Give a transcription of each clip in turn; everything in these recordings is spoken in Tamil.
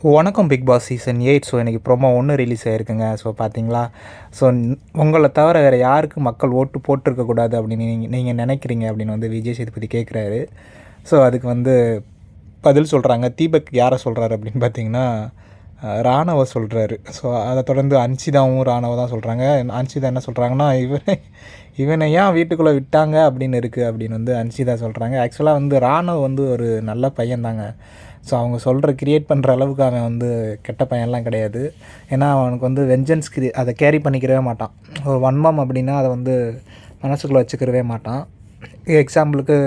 வணக்கம் பிக் பாஸ் சீசன் 8. ஸோ இன்றைக்கி ப்ரோமோ 1 ரிலீஸ் ஆகிருக்குங்க. ஸோ பார்த்தீங்களா? ஸோ உங்களை தவிர வேறு யாருக்கு மக்கள் ஓட்டு போட்டிருக்கக்கூடாது அப்படின்னு நீங்கள் நினைக்கிறீங்க அப்படின்னு வந்து விஜய் சேதுபதி கேட்குறாரு. ஸோ அதுக்கு வந்து பதில் சொல்கிறாங்க. தீபக் யாரை சொல்கிறாரு அப்படின்னு பார்த்தீங்கன்னா ராணவ சொல்கிறாரு. ஸோ அதை தொடர்ந்து அன்சிதாவும் ராணவ தான் சொல்கிறாங்க. அன்சிதா என்ன சொல்கிறாங்கன்னா இவனை ஏன் வீட்டுக்குள்ளே விட்டாங்க அப்படின்னு இருக்குது அப்படின்னு வந்து அன்சிதா சொல்கிறாங்க. ஆக்சுவலாக வந்து ராணவ் வந்து ஒரு நல்ல பையன் தாங்க. ஸோ அவங்க சொல்கிற க்ரியேட் பண்ணுற அளவுக்கு அவன் வந்து கெட்ட பையன்லாம் கிடையாது. ஏன்னா அவனுக்கு வந்து வெஞ்சன்ஸ் அதை கேரி பண்ணிக்கிறவே மாட்டான். ஒரு வன்மம் அப்படின்னா அதை வந்து மனசுக்குள்ளே வச்சுக்கிறவே மாட்டான். எக்ஸாம்பிளுக்கு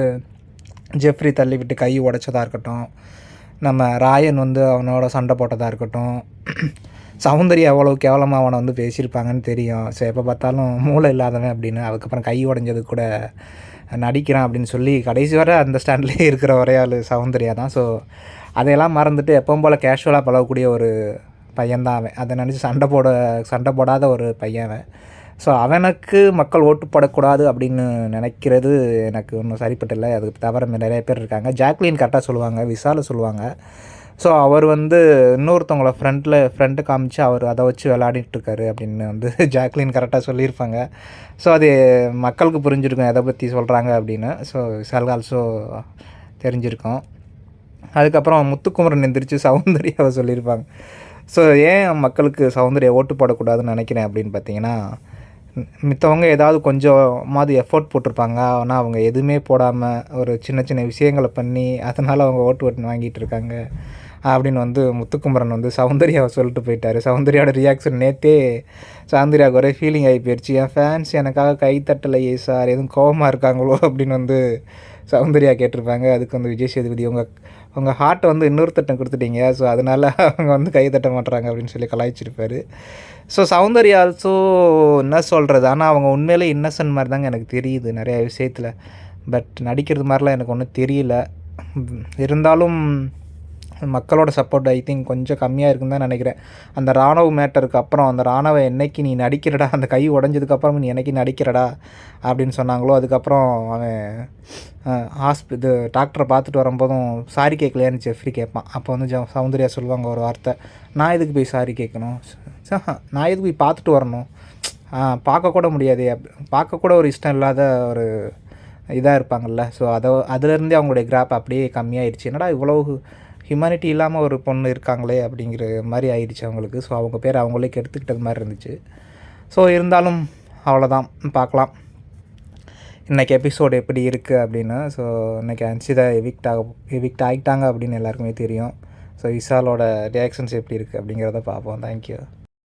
ஜெஃப்ரி தள்ளி விட்டு கை உடைச்சதாக இருக்கட்டும், நம்ம ராயன் வந்து அவனோட சண்டை போட்டதாக இருக்கட்டும், சௌந்தர்யா எவ்வளோ கேவலமாக அவனை வந்து பேசியிருப்பாங்கன்னு தெரியும். ஸோ எப்போ பார்த்தாலும் மூளை இல்லாதவன் அப்படின்னு, அதுக்கப்புறம் கை உடஞ்சது கூட நடிக்கிறான் அப்படின்னு சொல்லி கடைசி வரை அந்த ஸ்டாண்ட்லேயே இருக்கிற ஒரே ஆள் சௌந்தர்யா தான். ஸோ அதையெல்லாம் மறந்துட்டு எப்பவும் போல் கேஷுவலாக பழகக்கூடிய ஒரு பையன்தான் அவன். அதை நினச்சி சண்டை போடாத ஒரு பையன் அவன். ஸோ அவனுக்கு மக்கள் ஓட்டு போடக்கூடாது அப்படின்னு நினைக்கிறது எனக்கு ஒன்றும் சரிப்பட்டில்லை. அதுக்கு தவிர நிறைய பேர் இருக்காங்க. ஜாக்லின் கரெக்டாக சொல்லுவாங்க, விசால சொல்லுவாங்க. ஸோ அவர் வந்து இன்னொருத்தவங்கள ஃப்ரெண்ட்டு காமிச்சு அவர் அதை வச்சு விளையாடிட்டுருக்காரு அப்படின்னு வந்து ஜாக்லின் கரெக்டாக சொல்லியிருப்பாங்க. ஸோ அது மக்களுக்கு புரிஞ்சிருக்கும் எதை பற்றி சொல்கிறாங்க அப்படின்னு. ஸோ விசால் ஆல்சோ தெரிஞ்சிருக்கும். அதுக்கப்புறம் முத்துக்குமரன் எந்திரிச்சு சௌந்தர்யாவை சொல்லியிருப்பாங்க. ஸோ ஏன் மக்களுக்கு சௌந்தர்யா ஓட்டு போடக்கூடாதுன்னு நினைக்கிறேன் அப்படின்னு பார்த்தீங்கன்னா, மித்தவங்க ஏதாவது கொஞ்சமாவது எஃபோர்ட் போட்டிருப்பாங்க. ஆனால் அவங்க எதுவுமே போடாமல் ஒரு சின்ன சின்ன விஷயங்களை பண்ணி அதனால் அவங்க ஓட்டு வாங்கிட்டு இருக்காங்க அப்படின்னு வந்து முத்துக்குமரன் வந்து சௌந்தர்யாவை சொல்லிட்டு போயிட்டார். சௌந்தர்யாவோட ரியாக்ஷன் நேற்றே சௌந்தர்யாவுக்கு ஒரே ஃபீலிங் ஆகி போயிடுச்சு. என் ஃபேன்ஸ் எனக்காக கை தட்டலையே சார், எதுவும் கோபமாக இருக்காங்களோ அப்படின்னு வந்து சௌந்தர்யா கேட்டிருப்பாங்க. அதுக்கு வந்து விஜய் சேதுபதி உங்கள் ஹார்ட்டை வந்து இன்னொருத்தட்டம் கொடுத்துட்டீங்க, ஸோ அதனால் அவங்க வந்து கை தட்ட மாட்டுறாங்க அப்படின்னு சொல்லி கலாய்ச்சிருப்பார். ஸோ சௌந்தர்யா ஆல்சோ என்ன சொல்கிறது, ஆனால் அவங்க உண்மையிலே இன்னசென்ட் மாதிரி தாங்க எனக்கு தெரியுது நிறையா விஷயத்தில். பட் நடிக்கிறது மாதிரிலாம் எனக்கு ஒன்றும் தெரியல. இருந்தாலும் மக்களோட சப்போர்ட் ஐ திங்க் கொஞ்சம் கம்மியாக இருக்குன்னு தான் நினைக்கிறேன். அந்த ராணுவ மேட்டருக்கு அப்புறம் அந்த ராணுவ என்னைக்கு நீ நடிக்கிறடா, அந்த கை உடஞ்சதுக்கப்புறம் நீ என்னைக்கு நடிக்கிறடா அப்படின்னு சொன்னாங்களோ, அதுக்கப்புறம் அவன் இது டாக்டரை பார்த்துட்டு வரும்போதும் சாரி கேட்கலையான்னு ஜெஃப்ரி கேட்பான். அப்போ வந்து சௌந்தர்யா சொல்லுவாங்க ஒரு வார்த்தை, நான் எதுக்கு போய் சாரி கேட்கணும், நான் எதுக்கு போய் பார்த்துட்டு வரணும், பார்க்கக்கூட முடியாது, பார்க்கக்கூட ஒரு இஷ்டம் இல்லாத ஒரு இதாக இருப்பாங்கள்ல. ஸோ அதுலேருந்தே அவங்களுடைய கிராப் அப்படியே கம்மியாயிடுச்சு. என்னடா இவ்வளோ ஹியூமனிட்டி இல்லாமல் ஒரு பொண்ணு இருக்காங்களே அப்படிங்கிற மாதிரி ஆயிடுச்சு அவங்களுக்கு. ஸோ அவங்க பேர் அவங்களே கெடுத்துக்கிட்டது மாதிரி இருந்துச்சு. ஸோ இருந்தாலும் அவ்வளோதான், பார்க்கலாம் இன்றைக்கி எபிசோடு எப்படி இருக்குது அப்படின்னு. ஸோ இன்றைக்கி அன்சிதா எவிக்ட் ஆகிட்டாங்க அப்படின்னு எல்லாருக்குமே தெரியும். ஸோ விசாலோட ரியாக்ஷன்ஸ் எப்படி இருக்குது அப்படிங்கிறத பார்ப்போம். தேங்க்யூ.